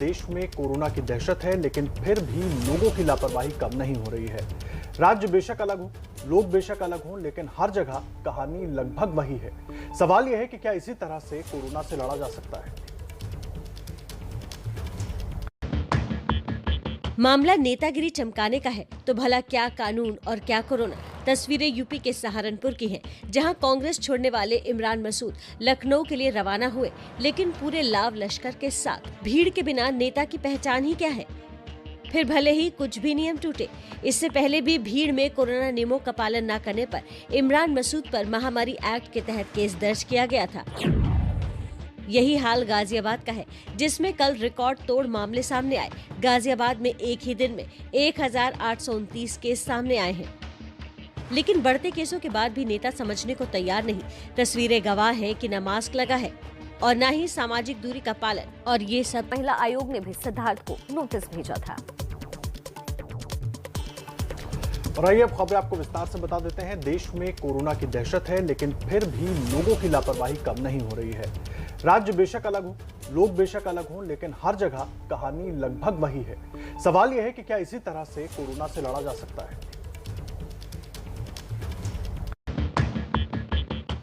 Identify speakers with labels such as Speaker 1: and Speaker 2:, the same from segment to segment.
Speaker 1: देश में कोरोना की दहशत है, लेकिन फिर भी लोगों की लापरवाही कम नहीं हो रही है। राज्य बेशक अलग हो, लोग बेशक अलग हों, लेकिन हर जगह कहानी लगभग वही है। सवाल यह है कि क्या इसी तरह से कोरोना से लड़ा जा सकता है?
Speaker 2: मामला नेतागिरी चमकाने का है तो भला क्या कानून और क्या कोरोना। तस्वीरें यूपी के सहारनपुर की हैं, जहां कांग्रेस छोड़ने वाले इमरान मसूद लखनऊ के लिए रवाना हुए, लेकिन पूरे लाव लश्कर के साथ। भीड़ के बिना नेता की पहचान ही क्या है? फिर भले ही कुछ भी नियम टूटे। इससे पहले भी भीड़ में कोरोना नियमों का पालन न करने पर इमरान मसूद पर महामारी एक्ट के तहत केस दर्ज किया गया था। यही हाल गाजियाबाद का है, जिसमें कल रिकॉर्ड तोड़ मामले सामने आए। गाजियाबाद में एक ही दिन में 1829 केस सामने आए हैं, लेकिन बढ़ते केसों के बाद भी नेता समझने को तैयार नहीं। तस्वीरें गवाह हैं कि न मास्क लगा है और न ही सामाजिक दूरी का पालन, और ये सब महिला आयोग ने भी सिद्धार्थ को नोटिस भेजा था।
Speaker 1: और आइए अब खबरें आपको विस्तार से बता देते हैं। देश में कोरोना की दहशत है, लेकिन फिर भी लोगों की लापरवाही कम नहीं हो रही है। राज्य बेशक अलग हो, लोग बेशक अलग हों, लेकिन हर जगह कहानी लगभग वही है। सवाल यह है कि क्या इसी तरह से कोरोना से लड़ा जा सकता है?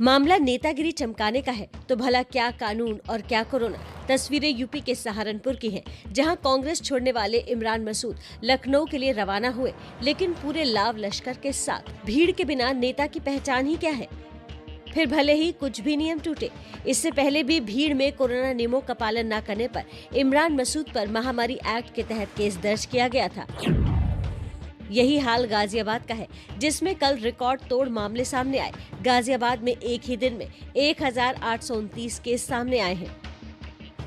Speaker 2: मामला नेतागिरी चमकाने का है तो भला क्या कानून और क्या कोरोना। तस्वीरें यूपी के सहारनपुर की हैं, जहां कांग्रेस छोड़ने वाले इमरान मसूद लखनऊ के लिए रवाना हुए, लेकिन पूरे लाव लश्कर के साथ। भीड़ के बिना नेता की पहचान ही क्या है? फिर भले ही कुछ भी नियम टूटे। इससे पहले भी भीड़ में कोरोना नियमों का पालन न करने पर इमरान मसूद पर महामारी एक्ट के तहत केस दर्ज किया गया था। यही हाल गाजियाबाद का है, जिसमें कल रिकॉर्ड तोड़ मामले सामने आए। गाजियाबाद में एक ही दिन में 1829 केस सामने आए हैं,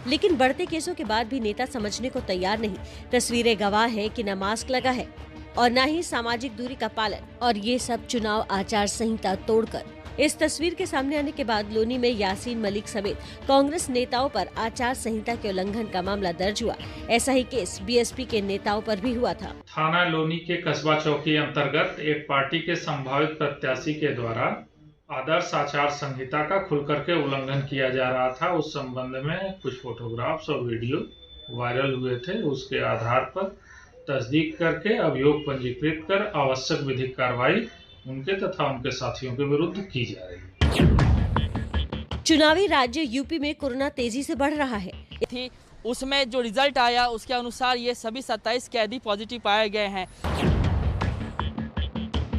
Speaker 2: लेकिन बढ़ते केसों के बाद भी नेता समझने को तैयार नहीं। तस्वीरें गवाह हैं कि न मास्क लगा है और न ही सामाजिक दूरी का पालन, और ये सब चुनाव आचार संहिता तोड़कर। इस तस्वीर के सामने आने के बाद लोनी में यासीन मलिक समेत कांग्रेस नेताओं पर आचार संहिता के उल्लंघन का मामला दर्ज हुआ। ऐसा ही केस बीएसपी के नेताओं पर भी हुआ था।
Speaker 3: थाना लोनी के कस्बा चौकी अंतर्गत एक पार्टी के संभावित प्रत्याशी के द्वारा आदर्श आचार संहिता का खुल करके उल्लंघन किया जा रहा था। उस संबंध में कुछ फोटोग्राफ्स और वीडियो वायरल हुए थे। उसके आधार पर तस्दीक करके अभियोग पंजीकृत कर आवश्यक विधिक कार्रवाई उनके तथा उनके साथियों के विरुद्ध की जा रही है।
Speaker 2: चुनावी राज्य यूपी में कोरोना तेजी से बढ़ रहा है।
Speaker 4: उसमें जो रिजल्ट आया उसके अनुसार ये सभी 27 कैदी पॉजिटिव पाए गए हैं।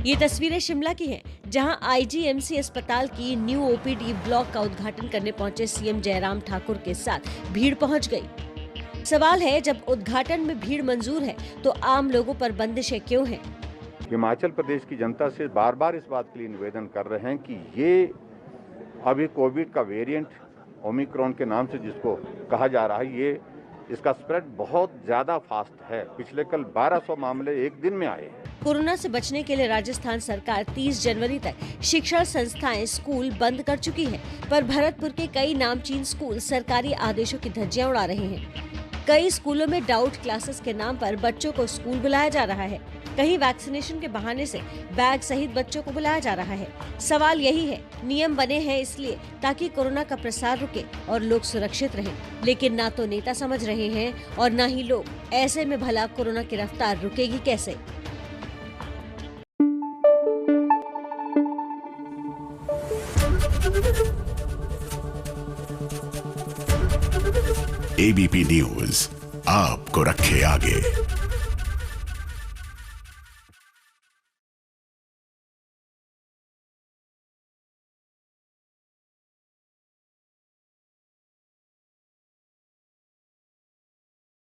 Speaker 2: ये तस्वीरें शिमला की हैं, जहां आईजीएमसी अस्पताल की न्यू ओपीडी ब्लॉक का उद्घाटन करने पहुंचे सीएम जयराम ठाकुर के साथ भीड़ पहुंच गई। सवाल है, जब उद्घाटन में भीड़ मंजूर है तो आम लोगों पर बंदिशें क्यों हैं?
Speaker 5: हिमाचल प्रदेश की जनता से बार बार इस बात के लिए निवेदन कर रहे हैं कि ये अभी कोविड का वेरिएंट ओमिक्रॉन के नाम से जिसको कहा जा रहा है, ये इसका स्प्रेड बहुत ज्यादा फास्ट है। पिछले कल 1200 मामले एक दिन में आए।
Speaker 2: कोरोना से बचने के लिए राजस्थान सरकार 30 जनवरी तक शिक्षण संस्थाएं, स्कूल बंद कर चुकी है, पर भरतपुर के कई नामचीन स्कूल सरकारी आदेशों की धज्जियां उड़ा रहे हैं। कई स्कूलों में डाउट क्लासेस के नाम पर बच्चों को स्कूल बुलाया जा रहा है। कहीं वैक्सीनेशन के बहाने से बैग सहित बच्चों को बुलाया जा रहा है। सवाल यही है, नियम बने हैं इसलिए ताकि कोरोना का प्रसार रुके और लोग सुरक्षित रहें, लेकिन ना तो नेता समझ रहे हैं और ना ही लोग। ऐसे में भला कोरोना की रफ्तार रुकेगी कैसे?
Speaker 6: एबीपी न्यूज आपको रखे आगे।